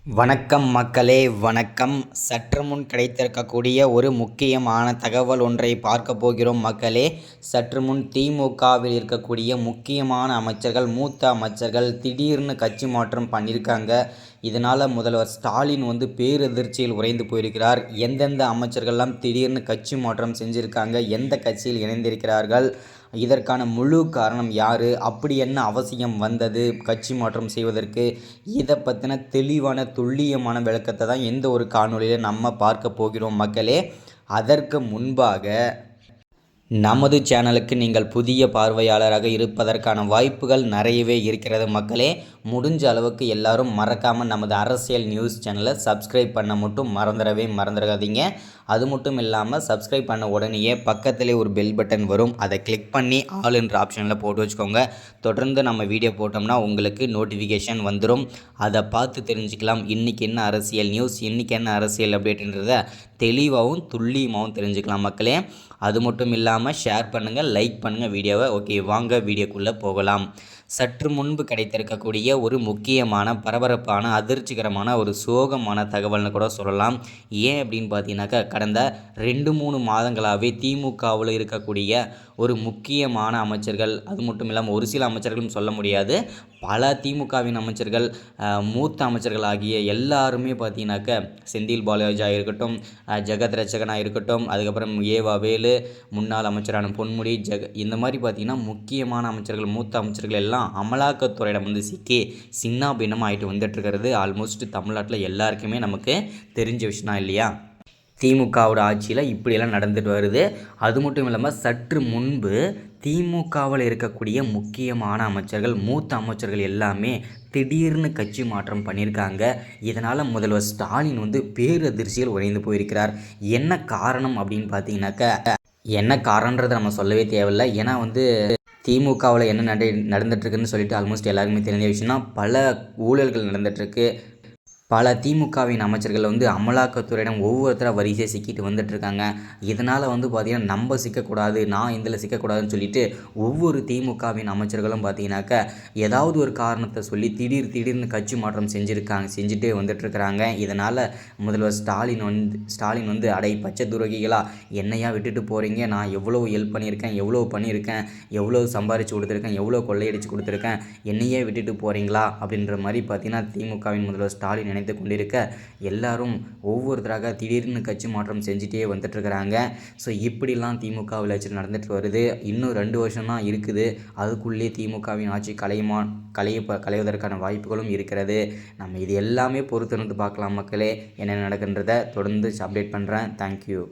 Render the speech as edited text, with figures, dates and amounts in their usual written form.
வணக்கம் மக்களே, வணக்கம். சற்று முன் கிடைத்திருக்கக்கூடிய ஒரு முக்கியமான தகவல் ஒன்றை பார்க்க போகிறோம் மக்களே. சற்று முன் திமுகவில் இருக்கக்கூடிய முக்கியமான அமைச்சர்கள், மூத்த அமைச்சர்கள் திடீர்னு கட்சி மாற்றம் பண்ணியிருக்காங்க. இதனால் முதல்வர் ஸ்டாலின் பேரதிர்ச்சியில் உறைந்து போயிருக்கிறார். எந்தெந்த அமைச்சர்கள்லாம் திடீர்னு கட்சி மாற்றம் செஞ்சுருக்காங்க, எந்த கட்சியில் இணைந்திருக்கிறார்கள், இதற்கான முழு காரணம் யார், அப்படி என்ன அவசியம் வந்தது கட்சி மாற்றம் செய்வதற்கு, இதை பற்றின தெளிவான துல்லியமான விளக்கத்தை தான் எந்த ஒரு காணொலியில் நம்ம பார்க்க போகிறோம் மக்களே. அதற்கு முன்பாக நமது சேனலுக்கு நீங்கள் புதிய பார்வையாளராக இருப்பதற்கான வாய்ப்புகள் நிறையவே இருக்கிறது மக்களே. முடிஞ்ச அளவுக்கு எல்லாரும் மறக்காமல் நமது அரசியல் நியூஸ் சேனலை சப்ஸ்கிரைப் பண்ண மட்டும் மறந்துடாதீங்க. அது மட்டும் இல்லாமல் சப்ஸ்கிரைப் பண்ண உடனேயே பக்கத்திலே ஒரு பெல் பட்டன் வரும், அதை கிளிக் பண்ணி ஆல் என்ற ஆப்ஷனில் போட்டு வச்சுக்கோங்க. தொடர்ந்து நம்ம வீடியோ போட்டோம்னா உங்களுக்கு நோட்டிஃபிகேஷன் வந்துடும். அதை பார்த்து தெரிஞ்சுக்கலாம் இன்றைக்கி என்ன அரசியல் நியூஸ், இன்றைக்கி என்ன அரசியல் அப்டேட்ன்றதை தெளிவாகவும் துல்லியமாகவும் தெரிஞ்சுக்கலாம் மக்களே. அது மட்டும் இல்லாமல் ஷேர் பண்ணுங்கள், லைக் பண்ணுங்கள் வீடியோவை. ஓகே, வாங்க வீடியோக்குள்ளே போகலாம். சற்று முன்பு கிடைத்திருக்கக்கூடிய ஒரு முக்கியமான பரபரப்பான அதிர்ச்சிகரமான ஒரு சோகமான தகவல்னு கூட சொல்லலாம். ஏன் அப்படின்னு பார்த்தீங்கன்னாக்கா, கடந்த 2-3 மாதங்களாகவே திமுகவில் இருக்கக்கூடிய ஒரு முக்கியமான அமைச்சர்கள், அது மட்டும் இல்லாமல் ஒரு சில அமைச்சர்களும் சொல்ல முடியாது, பல திமுகவின் அமைச்சர்கள், மூத்த அமைச்சர்கள் ஆகிய எல்லாருமே பார்த்தீங்கன்னாக்கா, செந்தில் பாலாஜியாக இருக்கட்டும், ஜெகத் ரட்சகனாக இருக்கட்டும், அதுக்கப்புறம் ஏவா வேலு, முன்னாள் அமைச்சரான பொன்முடி, இந்த மாதிரி பார்த்திங்கன்னா முக்கியமான அமைச்சர்கள், மூத்த அமைச்சர்கள் எல்லாம் அமலாக்கத்துறையிடம் சிக்கி சின்ன பின்னமாக ஆகிட்டு வந்துட்டுருக்கிறது ஆல்மோஸ்ட் தமிழ்நாட்டில் எல்லாருக்குமே நமக்கு தெரிஞ்ச விஷயம் தான் இல்லையா. திமுகவோட ஆட்சியில் இப்படியெல்லாம் நடந்துட்டு வருது. அது மட்டும் இல்லாமல் சற்று முன்பு திமுகவில் இருக்கக்கூடிய முக்கியமான அமைச்சர்கள், மூத்த அமைச்சர்கள் எல்லாமே திடீர்னு கட்சி மாற்றம் பண்ணியிருக்காங்க. இதனால் முதல்வர் ஸ்டாலின் பேரதிர்ச்சியில் உறைந்து போயிருக்கிறார். என்ன காரணம் அப்படின்னு பார்த்தீங்கன்னாக்கா, என்ன காரணன்றதை நம்ம சொல்லவே தேவையில்லை. ஏன்னா திமுகவில் என்ன நடந்துகிட்ருக்குன்னு சொல்லிட்டு ஆல்மோஸ்ட் எல்லாருக்குமே தெரிஞ்ச விஷயம் தான். பல ஊழல்கள் நடந்துகிட்ருக்கு. பல திமுகவின் அமைச்சர்கள் அமலாக்கத்துறையிடம் ஒவ்வொருத்தராக வரிசையாக சிக்கிட்டு வந்துட்டுருக்காங்க. இதனால் பார்த்திங்கன்னா நம்ம சிக்கக்கூடாது, நான் இதில் சிக்கக்கூடாதுன்னு சொல்லிட்டு ஒவ்வொரு திமுகவின் அமைச்சர்களும் பார்த்திங்கனாக்கா ஏதாவது ஒரு காரணத்தை சொல்லி திடீர்னு கட்சி மாற்றம் செஞ்சுட்டே வந்துட்டுருக்கிறாங்க. இதனால் முதல்வர் ஸ்டாலின் அடை பச்சை துரோகிகளா, என்னையா விட்டுட்டு போகிறீங்க, நான் எவ்வளோ ஹெல்ப் பண்ணியிருக்கேன், எவ்வளோ சம்பாரித்து கொடுத்துருக்கேன், எவ்வளோ கொள்ளையடிச்சு கொடுத்துருக்கேன், என்னையே விட்டுட்டு போகிறீங்களா அப்படின்ற மாதிரி பார்த்திங்கன்னா திமுகவின் முதல்வர் ஸ்டாலின் நினைத்து கொண்டிருக்க, எல்லாரும் ஒவ்வொருத்தராக திடீர்னு கட்சி மாற்றம் செஞ்சுட்டே வந்துட்டுருக்கிறாங்க. ஸோ இப்படிலாம் திமுகவில் ஆட்சி நடந்துட்டு வருது. இன்னும் 2 வருஷம் தான் இருக்குது. அதுக்குள்ளே திமுகவின் ஆட்சி களைவதற்கான வாய்ப்புகளும் இருக்கிறது. நம்ம இது எல்லாமே பொறுத்திருந்து பார்க்கலாம் மக்களே, என்ன நடக்குன்றதை தொடர்ந்து அப்டேட் பண்ணுறேன். தேங்க்யூ.